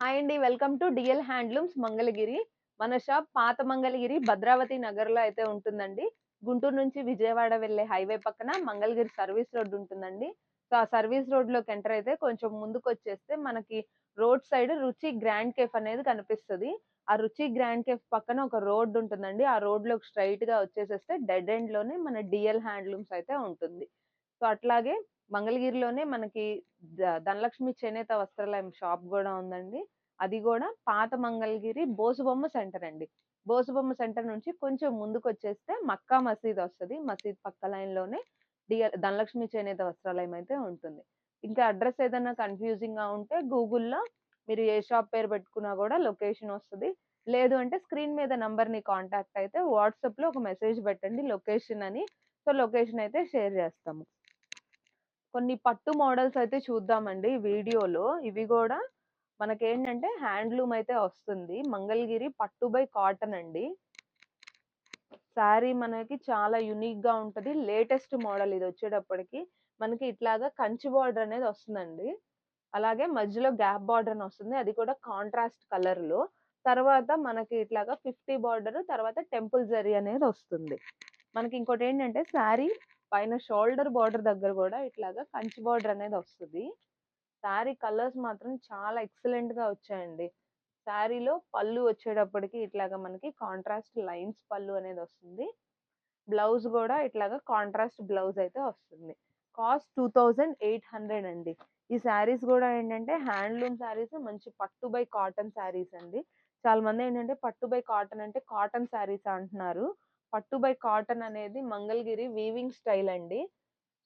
Hi అండి. Welcome to DL handlooms Mangalagiri. మన shop పాత మంగళగిరి భద్రావతి నగర్‌లో అయితే ఉంటుందండి. గుంటూరు నుంచి విజయవాడ వెళ్ళే హైవే పక్కన మంగళగిరి సర్వీస్ రోడ్ ఉంటుందండి. సో, ఆ సర్వీస్ రోడ్‌లోకి ఎంటర్ అయితే కొంచెం ముందుకొచ్చేస్తే మనకి రోడ్ సైడ్ రుచి గ్రాండ్ కేఫ్ అనేది కనిపిస్తది. ఆ రుచి గ్రాండ్ కేఫ్ పక్కన ఒక రోడ్ ఉంటుందండి. ఆ రోడ్‌లోకి స్ట్రెయిట్‌గా వచ్చేసేస్తే డెడ్ ఎండ్‌లోనే మన డిఎల్ హ్యాండ్లూమ్స్ అయితే ఉంటుంది. సో, అట్లాగే మంగళగిరిలోనే మనకి ధనలక్ష్మి చేనేత వస్త్రాలయం షాప్ గూడా ఉందండి. అది గూడా పాత మంగళగిరి బోసుబొమ్మ సెంటర్ అండి. బోసుబొమ్మ సెంటర్ నుంచి కొంచెం ముందుకొచ్చేస్తే మక్కా మసీద్ ఒస్తది. మసీద్ పక్క లైన్‌లోనే ధనలక్ష్మి చేనేత వస్త్రాలయం అయితే ఉంటుంది. ఇంకా అడ్రెస్ ఏదన్నా కన్‌ఫ్యూజింగ్‌గా ఉంటే గూగుల్‌లో మీరు ఏ షాప్ పేరు పెట్టుకున్నా గూడా లొకేషన్ ఒస్తది. లేదు అంటే స్క్రీన్ మీద నంబర్‌ని కాంటాక్ట్ అయితే వాట్సాప్‌లో ఒక మెసేజ్ పెట్టండి లొకేషన్ అని. సో, లొకేషన్ అయితే షేర్ జేస్తాము. కొన్ని పట్టు మోడల్స్ అయితే చూద్దామండి వీడియోలో. ఇవి గూడా మనకేంటంటే హ్యాండ్లూమ్ అయితే వస్తుంది. మంగళగిరి పట్టు బై కాటన్ అండి. శారీ మనకి చాలా యూనిక్‌గా ఉంటది. లేటెస్ట్ మోడల్ ఇదొచ్చేటప్పటికి. మనకి ఇట్లాగా కంచి బోర్డర్ అనేది వస్తుందండి. అలాగే మధ్యలో గ్యాప్ బార్డర్ అని వస్తుంది. అది కూడా కాంట్రాస్ట్ కలర్‌లో. తర్వాత మనకి ఇట్లాగా 50 బార్డర్ తర్వాత టెంపుల్ జరీ అనేది వస్తుంది. మనకి ఇంకోటేంటంటే శారీ పైన షోల్డర్ బార్డర్ దగ్గర గూడా ఇట్లాగా కంచి బార్డర్ అనేది వస్తది. శారీ కలర్స్ మాత్రం చాలా ఎక్సలెంట్‌గా వచ్చాయండి. శారీలో పళ్ళు వచ్చేటప్పటికి ఇట్లాగా మనకి కాంట్రాస్ట్ లైన్స్ పళ్ళు అనేదొస్తుంది. బ్లౌజ్ గూడా ఇట్లాగా కాంట్రాస్ట్ బ్లౌజ్ అయితే వస్తుంది. కాస్ట్ 2800 అండి. ఈ శారీస్ గూడా ఏంటంటే హ్యాండ్లూమ్ శారీస్ మంచి పట్టు బై కాటన్ శారీస్ అండి. చాలా మందేంటంటే పట్టు బై కాటన్ అంటే కాటన్ శారీసా అంటున్నారు. పట్టు బై కాటన్ అనేది మంగళగిరి వీవింగ్ స్టైల్ అండి.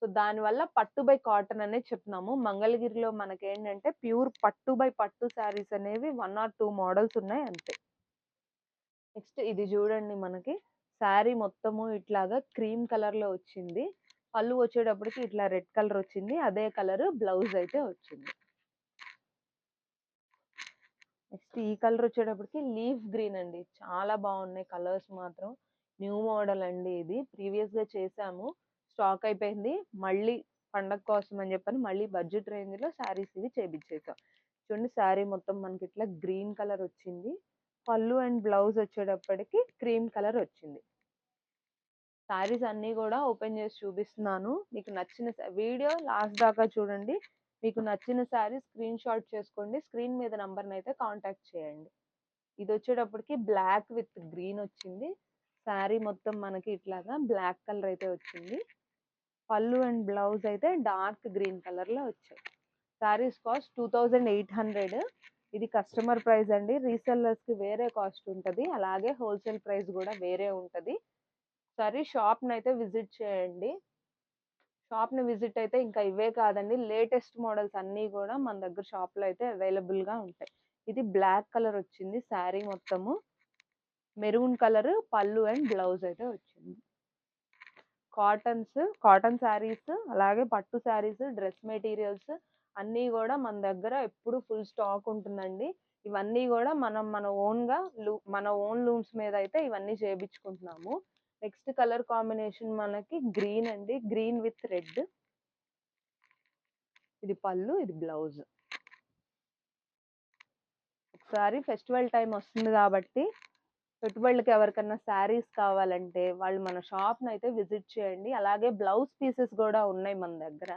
సో, దానివల్ల పట్టు బై కాటన్ అనేది చెప్తున్నాము. మంగళగిరిలో మనకేంటంటే ప్యూర్ పట్టు బై పట్టు శారీస్ అనేవి 1 ఆర్ 2 మోడల్స్ ఉన్నాయి అంతే. నెక్స్ట్ ఇది జూడండి మనకి శారీ మొత్తము ఇట్లాగా క్రీమ్ కలర్‌లో వచ్చింది. పళ్ళు వచ్చేటప్పటికి ఇట్లా రెడ్ కలర్ వచ్చింది. అదే కలర్ బ్లౌజ్ అయితే వచ్చింది. నెక్స్ట్ ఈ కలర్ వచ్చేటప్పటికి లీఫ్ గ్రీన్ అండి. చాలా బాగున్నాయి కలర్స్ మాత్రం. న్యూ మోడల్ అండి ఇది. ప్రీవియస్‌గా చేసాము. స్టాక్ అయిపోయింది. మళ్ళీ పండగ కోసం అని చెప్పని మళ్ళీ బడ్జెట్ రేంజ్‌లో శారీస్ ఇవి చేపిచ్చేసాం. చూడండి శారీ మొత్తం మనకి ఇట్లా గ్రీన్ కలర్ వచ్చింది. పళ్ళు అండ్ బ్లౌజ్ వచ్చేటప్పటికి క్రీమ్ కలర్ వచ్చింది. శారీస్ అన్నీ గూడా ఓపెన్ చేసి చూపిస్తున్నాను. మీకు నచ్చిన వీడియో లాస్ట్ దాకా చూడండి. మీకు నచ్చిన శారీ స్క్రీన్‌షాట్ చేసుకోండి. స్క్రీన్ మీద నంబర్‌నైతే కాంటాక్ట్ చేయండి. ఇదొచ్చేటప్పటికి బ్లాక్ విత్ గ్రీన్ వచ్చింది. శారీ మొత్తం మనకి ఇట్లాగా బ్లాక్ కలర్ అయితే వచ్చింది. పళ్ళు అండ్ బ్లౌజ్ అయితే డార్క్ గ్రీన్ కలర్‌లో వచ్చాయి. శారీస్ కాస్ట్ 2800. ఇది కస్టమర్ ప్రైస్ అండి. రీసెల్లర్స్‌కి వేరే కాస్ట్ ఉంటది. అలాగే హోల్‌సేల్ ప్రైస్ గూడా వేరే ఉంటది. ఒకసారి షాప్‌నైతే విజిట్ చేయండి. షాప్‌ని విజిట్ అయితే ఇంకా ఇవే కాదండి. లేటెస్ట్ మోడల్స్ అన్నీ గూడా మన దగ్గర షాప్‌లో అయితే అవైలబుల్‌గా ఉంటాయి. ఇది బ్లాక్ కలర్ వచ్చింది శారీ మొత్తము. మెరూన్ కలర్ పళ్ళు అండ్ బ్లౌజ్ అయితే వచ్చింది. కాటన్ శారీస్ అలాగే పట్టు శారీస్, డ్రెస్ మెటీరియల్స్ అన్నీ గూడా మన దగ్గర ఎప్పుడు ఫుల్ స్టాక్ ఉంటుందండి. ఇవన్నీ గూడా మనం మన ఓన్‌గా మన ఓన్ లూమ్స్ మీద అయితే ఇవన్నీ చేపించుకుంటున్నాము. నెక్స్ట్ కలర్ కాంబినేషన్ మనకి గ్రీన్ అండి. Green with red. ఇది పళ్ళు, ఇది బ్లౌజ్. ఒకసారి ఫెస్టివల్ టైమ్ వస్తుంది గాబట్టి పెట్టుబడులకి ఎవరికన్నా శారీస్ కావాలంటే వాళ్ళు మన షాప్‌నైతే విజిట్ చేయండి. అలాగే బ్లౌజ్ పీసెస్ గూడా ఉన్నాయి మన దగ్గర.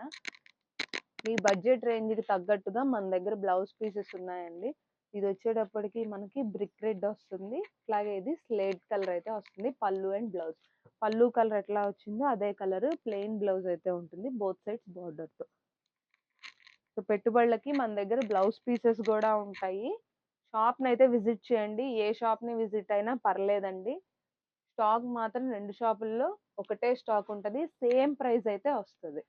మీ బడ్జెట్ రేంజ్‌కి తగ్గట్టుగా మన దగ్గర బ్లౌజ్ పీసెస్ ఉన్నాయండి. ఇదొచ్చేటప్పటికి మనకి బ్రిక్ రెడ్ వస్తుంది. అలాగే ఇది స్లేట్ కలర్ అయితే వస్తుంది. పళ్ళు అండ్ బ్లౌజ్. పళ్ళు కలర్ ఎట్లా వచ్చిందో అదే కలర్ ప్లెయిన్ బ్లౌజ్ అయితే ఉంటుంది. బోత్ సైడ్స్ బోర్డర్‌తో. సో, పెట్టుబడులకి మన దగ్గర బ్లౌజ్ పీసెస్ గూడా ఉంటాయి. షాప్‌నైతే విజిట్ చేయండి. ఏ షాప్‌ని విజిట్ అయినా పర్లేదండి. స్టాక్ మాత్రం 2 షాపుల్లో ఒకటే స్టాక్ ఉంటది. సేమ్ ప్రైస్ అయితే వస్తది.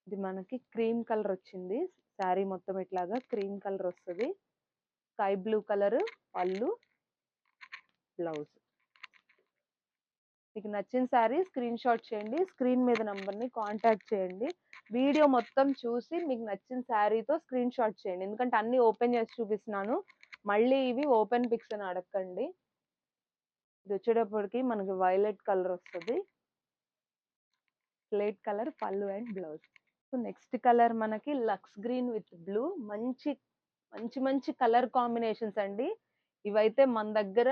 ఇది మనకి క్రీమ్ కలర్ వచ్చింది. శారీ మొత్తం ఇట్లాగా క్రీమ్ కలర్ వస్తది. స్కై బ్లూ కలర్ పళ్ళు, బ్లౌజ్. మీకు నచ్చిన శారీ స్క్రీన్‌షాట్ చేయండి. స్క్రీన్ మీద నంబర్‌ని కాంటాక్ట్ చేయండి. వీడియో మొత్తం చూసి మీకు నచ్చిన శారీతో స్క్రీన్‌షాట్ చేయండి. ఎందుకంటే అన్నీ ఓపెన్ చేసి చూపిస్తున్నాను. మళ్ళీ ఇవి ఓపెన్ పిక్స్ అని అడక్కండి. ఇదొచ్చేటప్పటికి మనకి వైలెట్ కలర్ వస్తది. స్లేట్ కలర్ పళ్ళు and blouse. So, next colour మనకి లక్స్ గ్రీన్ విత్ బ్లూ మంచి మంచి మంచి కలర్ కాంబినేషన్స్ అండి. ఇవైతే మన దగ్గర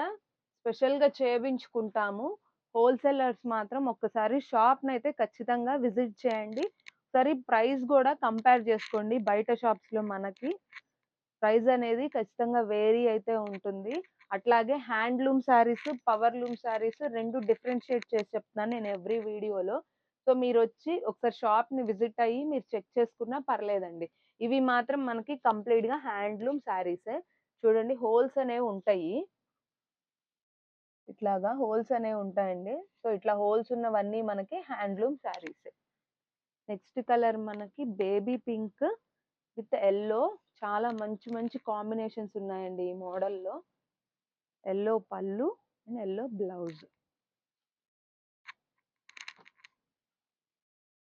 స్పెషల్‌గా చేపించుకుంటాము. హోల్‌సేలర్స్ మాత్రం ఒక్కసారి షాప్‌నైతే ఖచ్చితంగా విజిట్ చేయండి. ఒకసారి ప్రైస్ గూడా కంపేర్ చేసుకోండి. బయట షాప్స్‌లో మనకి ప్రైస్ అనేది ఖచ్చితంగా వేరీ అయితే ఉంటుంది. అట్లాగే handloom saris, powerloom saris 2 differentiate చేసి చెప్తున్నాను నేను ఎవ్రీ వీడియోలో. సో, మీరొచ్చి ఒకసారి షాప్‌ని విజిట్ అయ్యి మీరు చెక్ చేసుకున్నా పర్లేదండి. ఇవి మాత్రం మనకి కంప్లీట్‌గా హ్యాండ్లూమ్ శారీసే. చూడండి హోల్స్ అనేవి ఉంటాయి. ఇట్లాగా హోల్స్ అనేవి ఉంటాయండి. సో, ఇట్లా హోల్స్ ఉన్నవన్నీ మనకి హ్యాండ్లూమ్ శారీసే. నెక్స్ట్ కలర్ మనకి బేబీ పింక్ విత్ యెల్లో. చాలా మంచి మంచి కాంబినేషన్స్ ఉన్నాయండి ఈ మోడల్‌లో. యెల్లో పళ్ళు అండ్ యెల్లో బ్లౌజ్.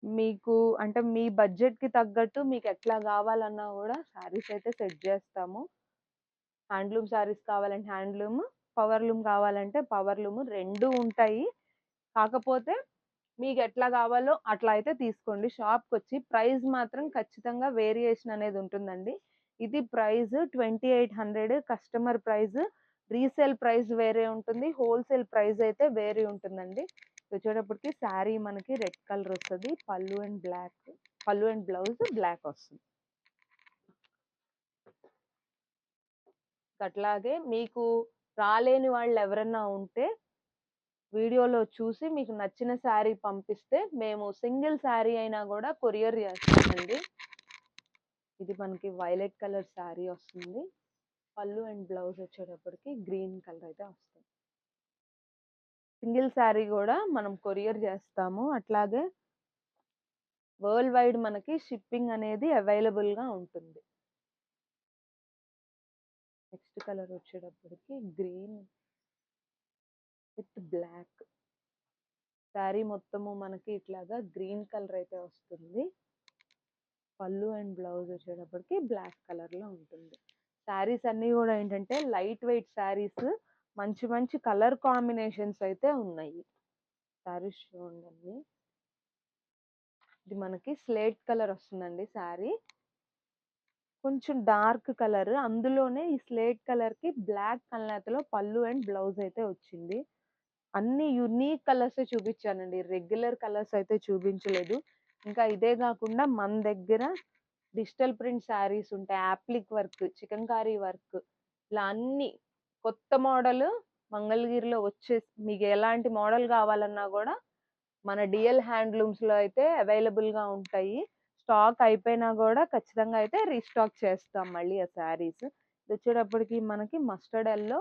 మీకు అంటే మీ బడ్జెట్‌కి తగ్గట్టు మీకెట్లా గావాలన్నా గూడా శారీస్ అయితే సెట్ జేస్తాము. హ్యాండ్లూమ్ శారీస్ కావాలంటే హ్యాండ్లూమ్, పవర్‌లూమ్ కావాలంటే పవర్‌లూమ్ 2 ఉంటాయి. కాకపోతే మీకెట్లా గావాలో అట్లా అయితే తీసుకోండి. షాప్‌కొచ్చి ప్రైస్ మాత్రం ఖచ్చితంగా వేరియేషన్ అనేది ఉంటుందండి. ఇది price 2800 customer price. Resale price వేరే ఉంటుంది. హోల్‌సేల్ ప్రైస్ అయితే వేరే ఉంటుందండి. వచ్చేటప్పటికి శారీ మనకి రెడ్ కలర్ వస్తది. పళ్ళు అండ్ బ్లౌజ్ బ్లాక్ వస్తుంది. అట్లాగే మీకు రాలేని వాళ్ళెవరన్నా ఉంటే వీడియోలో చూసి మీకు నచ్చిన శారీ పంపిస్తే మేము సింగిల్ శారీ అయినా గూడా కొరియర్ చేస్తామండి. ఇది మనకి వైలెట్ కలర్ శారీ వస్తుంది. పళ్ళు అండ్ బ్లౌజ్ వచ్చేటప్పటికి గ్రీన్ కలర్ అయితే వస్తుంది. సింగిల్ శారీ గూడా మనం కొరియర్ చేస్తాము. అట్లాగే వరల్డ్ వైడ్ మనకి షిప్పింగ్ అనేది అవైలబుల్‌గా ఉంటుంది. నెక్స్ట్ కలర్ వచ్చేటప్పటికి గ్రీన్ విత్ బ్లాక్. శారీ మొత్తము మనకి ఇట్లాగా గ్రీన్ కలర్ అయితే వస్తుంది. పళ్ళు అండ్ బ్లౌజ్ వచ్చేటప్పటికి బ్లాక్ కలర్‌లో ఉంటుంది. శారీస్ అన్నీ గూడా ఏంటంటే లైట్ వెయిట్ శారీస్. మంచి మంచి కలర్ కాంబినేషన్స్ అయితే ఉన్నాయి. శారీస్ చూడండి. ఇది మనకి స్లేట్ కలర్ వస్తుందండి శారీ. కొంచెం డార్క్ కలర్. అందులోనే ఈ స్లేట్ కలర్‌కి బ్లాక్ కల్నేతలో పళ్ళు అండ్ బ్లౌజ్ అయితే వచ్చింది. అన్ని యూనిక్ కలర్సే చూపించానండి. రెగ్యులర్ కలర్స్ అయితే చూపించలేదు. ఇంకా ఇదే గాకుండా మన దగ్గర డిజిటల్ ప్రింట్ శారీస్ ఉంటాయి. యాప్లిక్ వర్క్, చికన్కారీ వర్క్ ఇలా అన్ని కొత్త మోడల్ మంగళగిరిలో మీకు ఎలాంటి మోడల్ కావాలన్నా గూడా మన డిఎల్ హ్యాండ్లూమ్స్‌లో అయితే అవైలబుల్‌గా ఉంటాయి. స్టాక్ అయిపోయినా గూడా ఖచ్చితంగా అయితే రీస్టాక్ చేస్తాం మళ్ళీ ఆ శారీస్. ఇదొచ్చేటప్పటికి మనకి mustard yellow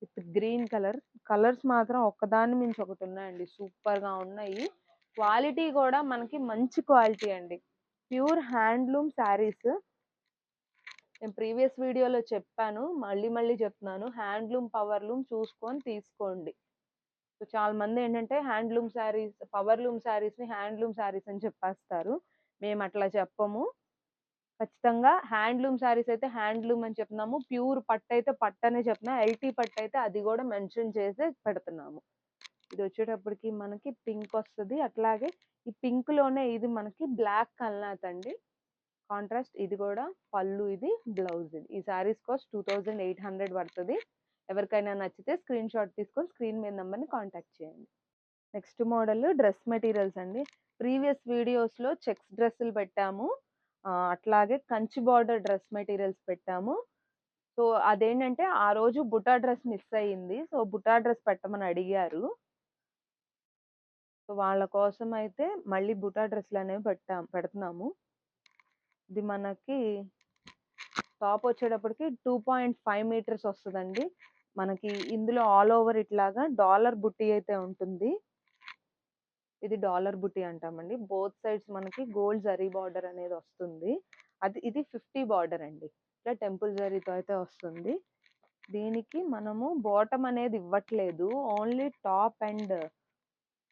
with green colour. Colours మాత్రం ఒకదాన్ని మించి ఒకటి ఉన్నాయండి. సూపర్‌గా ఉన్నాయి. క్వాలిటీ గూడా మనకి మంచి క్వాలిటీ అండి. Pure handloom saris. నేను ప్రీవియస్ వీడియోలో చెప్పాను. మళ్ళీ మళ్ళీ చెప్తున్నాను. హ్యాండ్లూమ్, పవర్లూమ్ చూసుకొని తీసుకోండి. సో, చాలా మందేంటంటే పవర్లూమ్ శారీస్‌ని హ్యాండ్లూమ్ శారీస్ అని చెప్పేస్తారు. మేమట్లా చెప్పము. ఖచ్చితంగా హ్యాండ్లూమ్ శారీస్ అయితే హ్యాండ్లూమ్ అని చెప్తున్నాము. ప్యూర్ పట్టయితే పట్టనే చెప్తున్నాం. ఎల్‌టీ పట్టయితే అది గూడా మెన్షన్ చేసే పెడుతున్నాము. ఇదొచ్చేటప్పటికి మనకి పింక్ వస్తది. అట్లాగే ఈ పింక్‌లోనే ఇది మనకి బ్లాక్ కల్నాత్ అండి. కాంట్రాస్ట్ ఇది గూడా పళ్ళు ఇది, బ్లౌజ్ ఇది. ఈ శారీస్ కాస్ట్ 2800 పడతది. ఎవరికైనా నచ్చితే స్క్రీన్‌షాట్ తీసుకొని స్క్రీన్ మీద నంబర్‌ని కాంటాక్ట్ చేయండి. నెక్స్ట్ మోడల్ డ్రెస్ మెటీరియల్స్ అండి. ప్రీవియస్ వీడియోస్‌లో చెక్స్ డ్రెస్సులు పెట్టాము. అట్లాగే కంచి బార్డర్ డ్రెస్ మెటీరియల్స్ పెట్టాము. సో, అదేంటంటే ఆ రోజు బుటా డ్రెస్ మిస్ అయింది. సో, బుటా డ్రెస్ పెట్టమని అడిగారు. సో, వాళ్ళ కోసం అయితే మళ్ళీ బుటా డ్రెస్‌లనేవి పెడుతున్నాము. ఇది మనకి టాప్ వచ్చేటప్పటికి 2.5 మీటర్స్ వస్తదండి. మనకి ఇందులో ఆల్ ఓవర్ ఇట్లాగా డాలర్ బుట్టీ అయితే ఉంటుంది. ఇది డాలర్ బుట్టీ అంటామండి. బోత్ సైడ్స్ మనకి గోల్డ్ జరీ బార్డర్ అనేది వస్తుంది. ఇది 50 బార్డర్ అండి. ఇట్లా టెంపుల్ జరీతో అయితే వస్తుంది. దీనికి మనము బాటమ్ అనేది ఇవ్వట్లేదు. ఓన్లీ టాప్ అండ్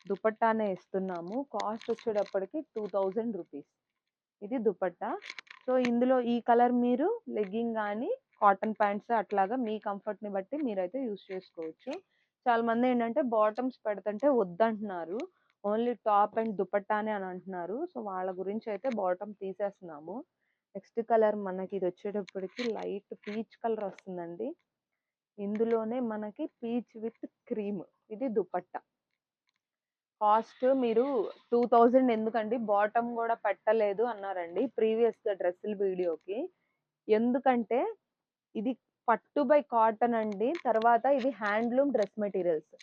దుపట్టానే ఇస్తున్నాము. కాస్ట్ వచ్చేటప్పటికి 2000 రూపీస్. ఇది దుపట్టా. సో, ఇందులో ఈ కలర్ మీరు లెగ్గింగ్ గానీ, కాటన్ ప్యాంట్స్ అట్లాగా మీ కంఫర్ట్‌ని బట్టి మీరైతే యూజ్ చేసుకోవచ్చు. చాలా మందేంటంటే బాటమ్స్ పెడుతుంటే వద్దంటున్నారు. ఓన్లీ టాప్ అండ్ దుపట్టానే అని అంటున్నారు. సో, వాళ్ళ గురించయితే బాటమ్ తీసేస్తున్నాము. నెక్స్ట్ కలర్ మనకి ఇది వచ్చేటప్పటికి లైట్ పీచ్ కలర్ వస్తుందండి. ఇందులోనే మనకి పీచ్ విత్ క్రీమ్. ఇది దుపట్టా. కాస్ట్ మీరు 2000 ఎందుకండి బాటమ్ కూడా పెట్టలేదు అన్నారండి ప్రీవియస్‌గా డ్రెస్సుల వీడియోకి. ఎందుకంటే ఇది పట్టు బై కాటన్ అండి. తర్వాత ఇది హ్యాండ్లూమ్ డ్రెస్ మెటీరియల్స్.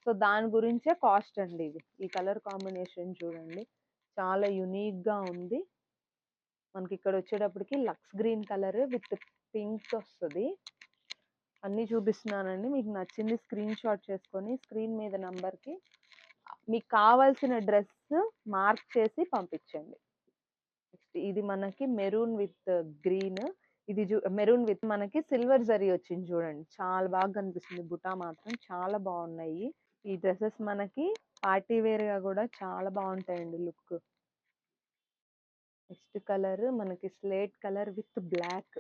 సో, దాని గురించే కాస్ట్ అండి ఇది. ఈ కలర్ కాంబినేషన్ చూడండి. చాలా యూనిక్‌గా ఉంది. మనకి ఇక్కడ వచ్చేటప్పటికి lux green colour with pink వస్తది. అన్నీ చూపిస్తున్నానండి. మీకు నచ్చింది స్క్రీన్ షాట్ చేసుకొని స్క్రీన్ మీద నంబర్‌కి మీకు కావాల్సిన డ్రెస్ మార్క్ చేసి పంపించండి. ఇది మనకి మెరూన్ విత్ గ్రీన్. ఇది మెరూన్ విత్ మనకి సిల్వర్ జరీ వచ్చింది చూడండి. చాలా బాగా కనిపిస్తుంది. బుటా మాత్రం చాలా బాగున్నాయి. ఈ డ్రెసెస్ మనకి పార్టీ వేర్‌గా కూడా చాలా బాగుంటాయండి లుక్. నెక్స్ట్ కలర్ మనకి స్లేట్ కలర్ విత్ బ్లాక్.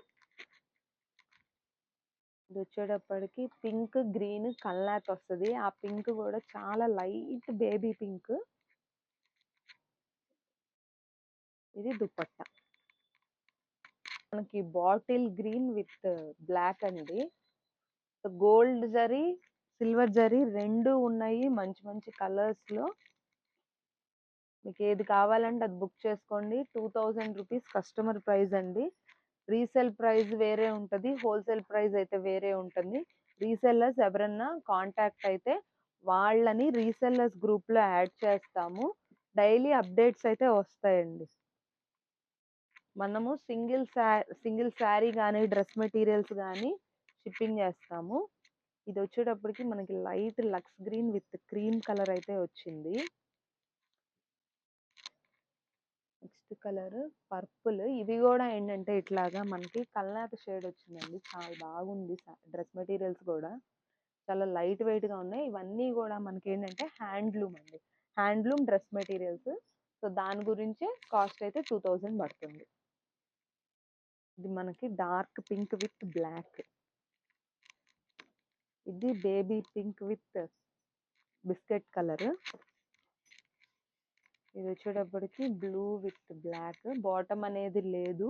ఇది వచ్చేటప్పటికి పింక్ గ్రీన్ కల్లాక్ వస్తది. ఆ పింక్ కూడా చాలా లైట్ బేబీ పింక్. ఇది దుపట్టా. మనకి బాటిల్ గ్రీన్ విత్ బ్లాక్ అండి. గోల్డ్ జరీ, సిల్వర్ జరీ 2 ఉన్నాయి మంచి మంచి కలర్స్‌లో. మీకు ఏది కావాలంటే అది బుక్ చేసుకోండి. 2000 రూపీస్ కస్టమర్ ప్రైస్ అండి. రీసేల్ ప్రైస్ వేరే ఉంటది. హోల్‌సేల్ ప్రైస్ అయితే వేరే ఉంటుంది. రీసెల్లర్స్ ఎవరన్నా కాంటాక్ట్ అయితే వాళ్ళని రీసెల్లర్స్ గ్రూప్‌లో యాడ్ చేస్తాము. డైలీ అప్డేట్స్ అయితే వస్తాయండి. మనము సింగిల్ శారీ గానీ, డ్రెస్ మెటీరియల్స్ గానీ షిప్పింగ్ చేస్తాము. ఇది వచ్చేటప్పటికి మనకి light lux green with cream colour అయితే వచ్చింది. Next colour purple. ఇవి కూడా ఏంటంటే ఇట్లాగా మనకి కల్నాత షేడ్ వచ్చిందండి. చాలా బాగుంది. డ్రెస్ మెటీరియల్స్ కూడా చాలా లైట్ వెయిట్‌గా ఉన్నాయి. ఇవన్నీ కూడా మనకి ఏంటంటే హ్యాండ్లూమ్ అండి. Handloom dress materials. సో, దాని గురించే కాస్ట్ అయితే 2000 పడుతుంది. ఇది మనకి డార్క్ పింక్ విత్ బ్లాక్. ఇది baby pink with biscuit colour. ఇది వచ్చేటప్పటికి బ్లూ విత్ బ్లాక్. బాటమ్ అనేది లేదు.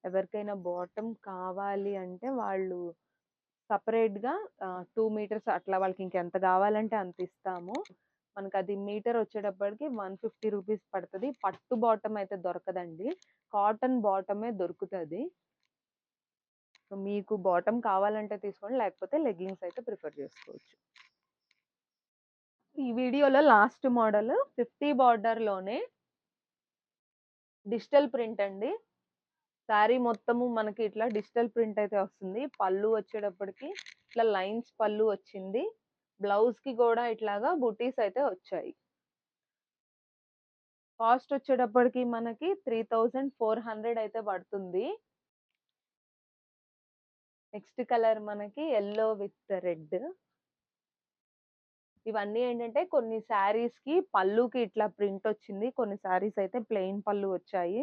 ఎవరికైనా బాటమ్ కావాలి అంటే వాళ్ళు సెపరేట్‌గా 2 మీటర్స్ అట్లా వాళ్ళకి ఇంకెంత కావాలంటే అంత ఇస్తాము. మనకు అది మీటర్ వచ్చేటప్పటికి 150 రూపీస్ పడతది. పట్టు బాటమ్ అయితే దొరకదండి. కాటన్ బాటమే దొరుకుతది. సో, మీకు బాటమ్ కావాలంటే తీసుకోండి. లేకపోతే లెగ్గింగ్స్ అయితే ప్రిఫర్ చేసుకోవచ్చు. ఈ వీడియోలో లాస్ట్ మోడల్ 50 బార్డర్‌లోనే డిజిటల్ ప్రింట్ అండి. శారీ మొత్తము మనకి ఇట్లా డిజిటల్ ప్రింట్ అయితే వస్తుంది. పళ్ళు వచ్చేటప్పటికి ఇట్లా లైన్స్ పళ్ళు వచ్చింది. బ్లౌజ్‌కి కూడా ఇట్లాగా బుటీస్ అయితే వచ్చాయి. కాస్ట్ వచ్చేటప్పటికి మనకి 3400 అయితే పడుతుంది. నెక్స్ట్ కలర్ మనకి యెల్లో విత్ రెడ్. ఇవన్నీ ఏంటంటే కొన్ని శారీస్‌కి పళ్ళుకి ఇట్లా ప్రింట్ వచ్చింది. కొన్ని శారీస్ అయితే ప్లెయిన్ పళ్ళు వచ్చాయి.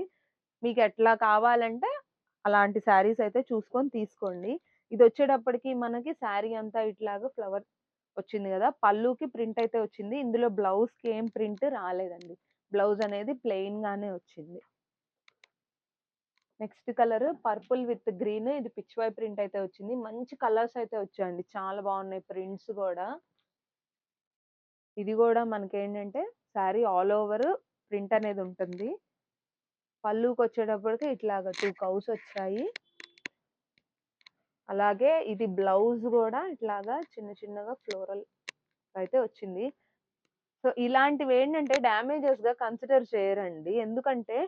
మీకు ఎట్లా కావాలంటే అలాంటి శారీస్ అయితే చూసుకొని తీసుకోండి. ఇదొచ్చేటప్పటికి మనకి శారీ అంతా ఇట్లాగా ఫ్లవర్ వచ్చింది గదా! పళ్ళుకి ప్రింట్ అయితే వచ్చింది. ఇందులో బ్లౌజ్‌కి ఏం ప్రింట్ రాలేదండి. బ్లౌజ్ అనేది ప్లెయిన్‌గానే వచ్చింది. Next colour purple with green. ఇది పిచ్ వై ప్రింట్ అయితే వచ్చింది. మంచి కలర్స్ అయితే వచ్చాయండి. చాలా బాగున్నాయి ప్రింట్స్ గూడా. ఇది గూడా మనకేంటంటే శారీ ఆల్ ఓవర్ ప్రింట్ అనేది ఉంటుంది. పళ్ళుకొచ్చేటప్పటికి ఇట్లాగా 2 కౌస్ వచ్చాయి. అలాగే ఇది బ్లౌజ్ గూడా ఇట్లాగా చిన్న చిన్నగా ఫ్లోరల్ అయితే వచ్చింది. సో, ఇలాంటివేంటంటే డ్యామేజెస్‌గా కన్సిడర్ చేయరండి. ఎందుకంటే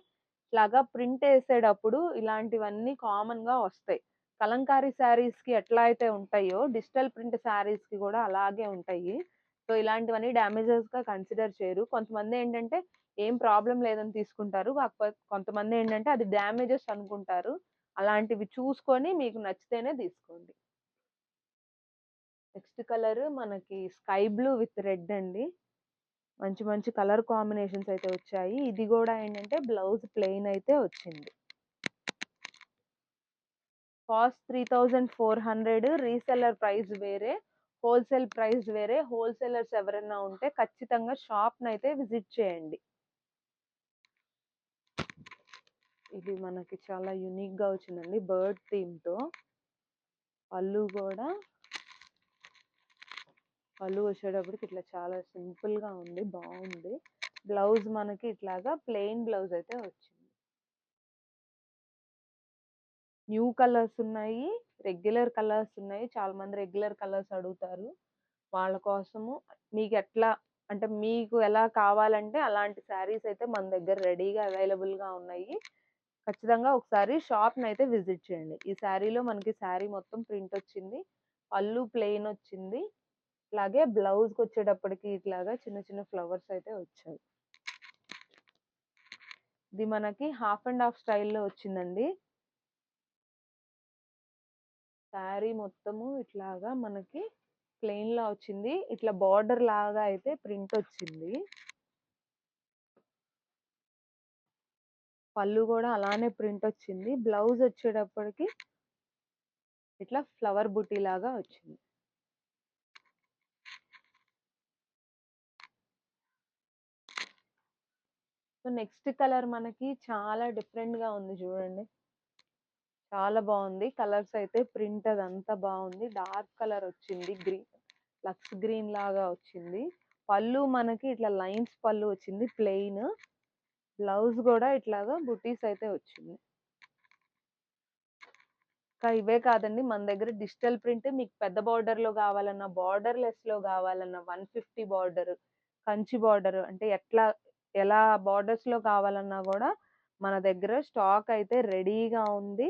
ఇట్లాగా ప్రింట్ ఏసేటప్పుడు ఇలాంటివన్నీ కామన్‌గా వస్తాయి. కలంకారీ శారీస్‌కి ఎట్లా అయితే ఉంటాయో డిజిటల్ ప్రింట్ శారీస్‌కి గూడా అలాగే ఉంటాయి. సో, ఇలాంటివన్నీ డ్యామేజెస్‌గా కన్సిడర్ చేయరు. కొంతమందేంటంటే ఏం ప్రాబ్లమ్ లేదని తీసుకుంటారు. కాకపోతే కొంతమందేంటంటే అది డ్యామేజెస్ అనుకుంటారు. అలాంటివి చూసుకొని మీకు నచ్చితేనే తీసుకోండి. నెక్స్ట్ కలర్ మనకి స్కై బ్లూ విత్ రెడ్ అండి. మంచి మంచి కలర్ కాంబినేషన్స్ అయితే వచ్చాయి. ఇది గూడా ఏంటంటే బ్లౌజ్ ప్లెయిన్ అయితే వచ్చింది. కాస్ట్ 3400. రీసెల్లర్ ప్రైస్ వేరే. హోల్‌సేల్ ప్రైస్ వేరే. హోల్‌సేలర్స్ ఎవరైనా ఉంటే ఖచ్చితంగా షాప్‌నైతే విజిట్ చేయండి. ఇది మనకి చాలా యూనిక్‌గా వచ్చిందండి బర్డ్ థీమ్‌తో. పళ్ళు గూడా పళ్ళు వచ్చేటప్పటికి ఇట్లా చాలా సింపుల్‌గా ఉంది. బావుంది. బ్లౌజ్ మనకి ఇట్లాగా ప్లెయిన్ బ్లౌజ్ అయితే వచ్చింది. న్యూ కలర్స్ ఉన్నాయి. రెగ్యులర్ కలర్స్ ఉన్నాయి. చాలా మంది రెగ్యులర్ కలర్స్ అడుగుతారు. వాళ్ళ కోసము మీకెట్లా అంటే మీకు ఎలా కావాలంటే అలాంటి శారీస్ అయితే మన దగ్గర రెడీగా అవైలబుల్‌గా ఉన్నాయి. ఖచ్చితంగా ఒకసారి షాప్‌నైతే విజిట్ చేయండి. ఈ శారీలో మనకి శారీ మొత్తం ప్రింట్ వచ్చింది. పళ్ళు ప్లెయిన్ వచ్చింది. ఇట్లాగే బ్లౌజ్‌కొచ్చేటప్పటికి ఇట్లాగా చిన్న చిన్న ఫ్లవర్స్ అయితే వచ్చాయి. ఇది మనకి హాఫ్ అండ్ హాఫ్ స్టైల్‌లో వచ్చిందండి. శారీ మొత్తము ఇట్లాగా మనకి ప్లెయిన్‌లా వచ్చింది. ఇట్లా బార్డర్ లాగా అయితే ప్రింట్ వచ్చింది. పళ్ళు గూడా అలానే ప్రింట్ వచ్చింది. బ్లౌజ్ వచ్చేటప్పటికి ఇట్లా ఫ్లవర్ బుటీ లాగా వచ్చింది. సో, నెక్స్ట్ కలర్ మనకి చాలా డిఫరెంట్‌గా ఉంది చూడండి. చాలా బావుంది. కలర్స్ అయితే ప్రింట్ అదంతా బావుంది. డార్క్ కలర్ వచ్చింది. లక్స్ గ్రీన్ లాగా వచ్చింది. పళ్ళు మనకి ఇట్లా లైన్స్ పళ్ళు వచ్చింది ప్లెయిన్. బ్లౌజ్ గూడా ఇట్లాగా బుటీస్ అయితే వచ్చింది. ఇంకా ఇవే కాదండి మన దగ్గర డిజిటల్ ప్రింట్ మీకు పెద్ద బార్డర్‌లో గావాలన్నా, బార్డర్‌లెస్‌లో గావాలన్నా 150 బార్డర్, కంచి బార్డర్ అంటే ఎలా బార్డర్స్‌లో కావాలన్నా గూడా మన దగ్గర స్టాక్ అయితే రెడీగా ఉంది.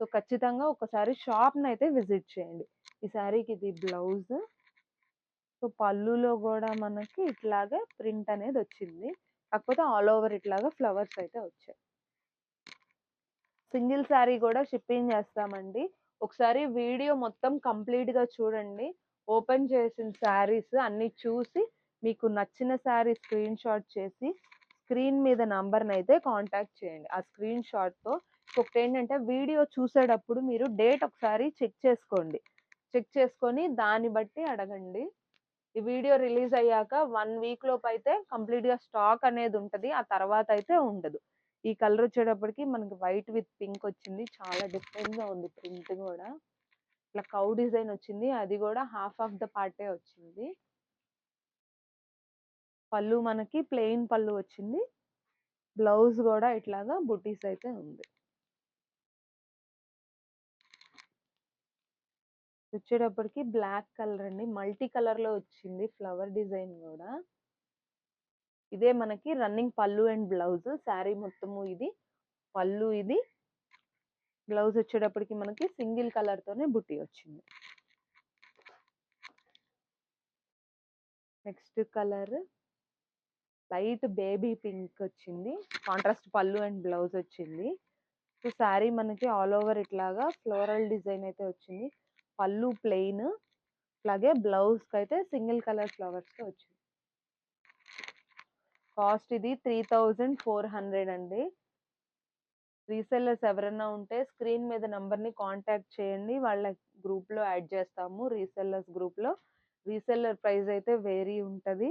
సో, ఖచ్చితంగా ఒకసారి షాప్‌నైతే విజిట్ చేయండి. ఈ శారీకి ఇది బ్లౌజ్. సో, పళ్ళులో గూడా మనకి ఇట్లాగే ప్రింట్ అనేదొచ్చింది. కాకపోతే ఆల్ ఓవర్ ఇట్లాగా ఫ్లవర్స్ అయితే వచ్చాయి. సింగిల్ శారీ గూడా షిప్పింగ్ చేస్తామండి. ఒకసారి వీడియో మొత్తం కంప్లీట్‌గా చూడండి. ఓపెన్ చేసిన శారీస్ అన్నీ చూసి, మీకు నచ్చిన శారీ స్క్రీన్‌షాట్ చేసి, స్క్రీన్ మీద నంబర్‌నైతే కాంటాక్ట్ చేయండి. ఆ స్క్రీన్‌షాట్‌తో ఇంకొకటేంటంటే వీడియో చూసేటప్పుడు మీరు డేట్ ఒకసారి చెక్ చేసుకోండి. చెక్ చేసుకొని దాన్ని బట్టి అడగండి. ఈ వీడియో రిలీజ్ అయ్యాక 1 వీక్ లోపైతే కంప్లీట్‌గా స్టాక్ అనేది ఉంటది. ఆ తర్వాత అయితే ఉండదు. ఈ కలర్ వచ్చేటప్పటికి మనకి వైట్ విత్ పింక్ వచ్చింది. చాలా డిఫరెంట్‌గా ఉంది ప్రింట్ గూడా. ఇట్లా కౌ డిజైన్ వచ్చింది. అది గూడా హాఫ్ ఆఫ్ ద పార్టే వచ్చింది. పళ్ళు మనకి ప్లెయిన్ పళ్ళు వచ్చింది. బ్లౌజ్ గూడా ఇట్లాగా బుటీస్ అయితే ఉంది. వచ్చేటప్పటికి బ్లాక్ కలర్ అండి. మల్టీ కలర్‌లో వచ్చింది ఫ్లవర్ డిజైన్ గూడా. ఇదే మనకి రన్నింగ్ పళ్ళు అండ్ బ్లౌజ్. శారీ మొత్తము ఇది. పళ్ళు ఇది. బ్లౌజ్ వచ్చేటప్పటికి మనకి సింగిల్ కలర్ తోనే బుట్టి వచ్చింది. Next colour light baby pink వచ్చింది. కాంట్రాస్ట్ పళ్ళు అండ్ బ్లౌజ్ వచ్చింది. సో, శారీ మనకి ఆల్ ఓవర్ ఇట్లాగా ఫ్లోరల్ డిజైన్ అయితే వచ్చింది. పళ్ళు ప్లెయిన్. అలాగే బ్లౌజ్‌కైతే సింగిల్ కలర్ ఫ్లవర్స్‌తో వచ్చింది. కాస్ట్ ఇది 3400 అండి. రీసెల్లర్స్ ఎవరైనా ఉంటే స్క్రీన్ మీద నంబర్‌ని కాంటాక్ట్ చేయండి. వాళ్ళ గ్రూప్‌లో యాడ్ చేస్తాము. రీసెల్లర్స్ గ్రూప్‌లో. రీసెల్లర్ ప్రైస్ అయితే వేరీ ఉంటది.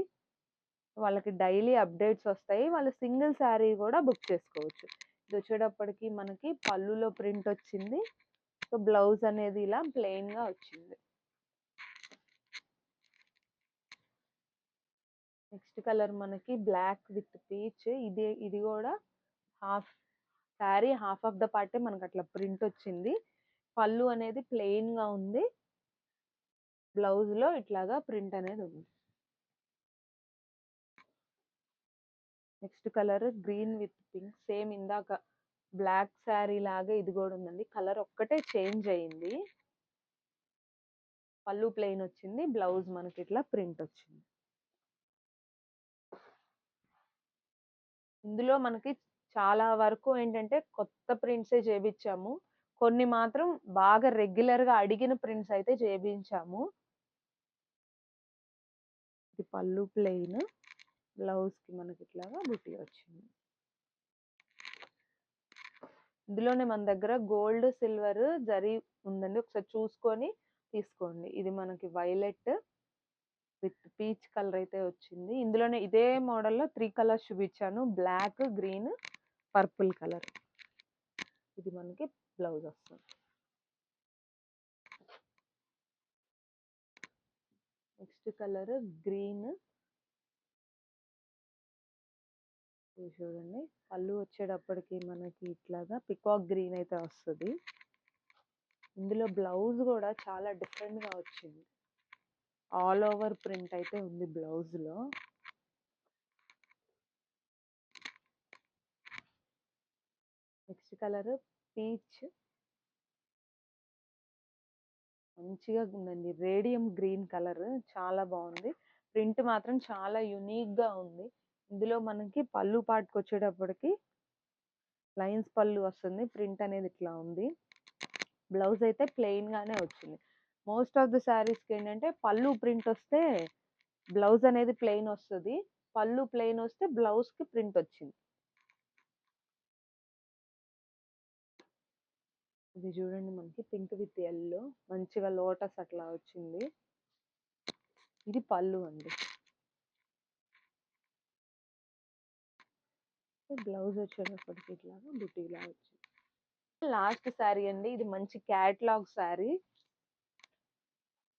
వాళ్ళకి డైలీ అప్డేట్స్ వస్తాయి. వాళ్ళు సింగిల్ శారీ గూడా బుక్ చేసుకోవచ్చు. ఇదొచ్చేటప్పటికి మనకి పళ్ళులో ప్రింట్ వచ్చింది. సో, బ్లౌజ్ అనేది ఇలా ప్లెయిన్‌గా వచ్చింది. నెక్స్ట్ కలర్ మనకి బ్లాక్ విత్ పీచ్. ఇది గూడా half sari half of the part మనకట్లా ప్రింట్ వచ్చింది. పళ్ళు అనేది ప్లెయిన్‌గా ఉంది. బ్లౌజ్‌లో ఇట్లాగా ప్రింట్ అనేది ఉంది. Next colour green with pink. Same ఇందాక బ్లాక్ శారీ లాగా ఇది గూడా ఉందండి. కలర్ ఒక్కటే చేంజ్ అయింది. పళ్ళు ప్లెయిన్ వచ్చింది. బ్లౌజ్ మనకి ఇట్లా ప్రింట్ వచ్చింది. ఇందులో మనకి చాలా వరకు ఏంటంటే కొత్త ప్రింట్సే చేపించాము. కొన్ని మాత్రం బాగా రెగ్యులర్‌గా అడిగిన ప్రింట్స్ అయితే చేపించాము. ఇది పళ్ళు ప్లెయిన్. బ్లౌజ్‌కి మనకి ఇట్లాగా బుటీ వచ్చింది. ఇందులోనే మన దగ్గర గోల్డ్, సిల్వర్ జరీ ఉందండి. ఒకసారి చూసుకొని తీసుకోండి. ఇది మనకి వైలెట్ విత్ పీచ్ కలర్ అయితే వచ్చింది. ఇందులోనే ఇదే మోడల్‌లో 3 కలర్స్ చూపించాను. Black, green, purple colour. ఇది మనకి బ్లౌజ్ వస్తుంది. Next colour green. ఇది చూడండి, పళ్ళు వచ్చేటప్పటికి మనకి ఇట్లాగా పికాక్ గ్రీన్ అయితే వస్తుంది. ఇందులో బ్లౌజ్ కూడా చాలా డిఫరెంట్గా వచ్చింది. ఆల్ ఓవర్ ప్రింట్ అయితే ఉంది బ్లౌజ్లో. Next colour peach. మంచిగా ఉందండి, రేడియం గ్రీన్ కలర్, చాలా బాగుంది. ప్రింట్ మాత్రం చాలా యునిక్గా ఉంది. ఇందులో మనకి పళ్ళు పాటుకు వచ్చేటప్పటికి లైన్స్ పళ్ళు వస్తుంది. ప్రింట్ అనేది ఇట్లా ఉంది. బ్లౌజ్ అయితే ప్లెయిన్గానే వచ్చింది. మోస్ట్ ఆఫ్ ద శారీస్కి ఏంటంటే పళ్ళు ప్రింట్ వస్తే బ్లౌజ్ అనేది ప్లెయిన్ వస్తుంది, పళ్ళు ప్లెయిన్ వస్తే బ్లౌజ్కి ప్రింట్ వచ్చింది. ఇది చూడండి, మనకి పింక్ విత్ ఎల్లో మంచిగా లోటస్ అట్లా వచ్చింది. ఇది పళ్ళు అండి. బ్లౌజ్ వచ్చేటప్పటికి ఇట్లాగా బుట్టీలా వచ్చింది. లాస్ట్ శారీ అండి, ఇది మంచి క్యాట్లాగ్ శారీ.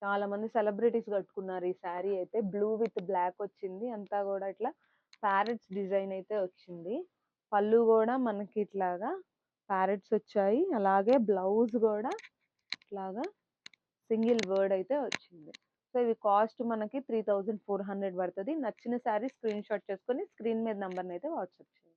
చాలా మంది సెలబ్రిటీస్ కట్టుకున్నారు ఈ శారీ అయితే. బ్లూ విత్ బ్లాక్ వచ్చింది, అంతా కూడా ఇట్లా ప్యారెట్స్ డిజైన్ అయితే వచ్చింది. పళ్ళు కూడా మనకి ఇట్లాగా ప్యారెట్స్ వచ్చాయి. అలాగే బ్లౌజ్ కూడా ఇట్లాగా సింగిల్ వర్డ్ అయితే వచ్చింది. సో ఇవి కాస్ట్ మనకి 3400 పడుతుంది. నచ్చిన శారీ స్క్రీన్ షాట్ చేసుకొని స్క్రీన్ మీద నెంబర్ని అయితే వాట్సాప్ చేయండి.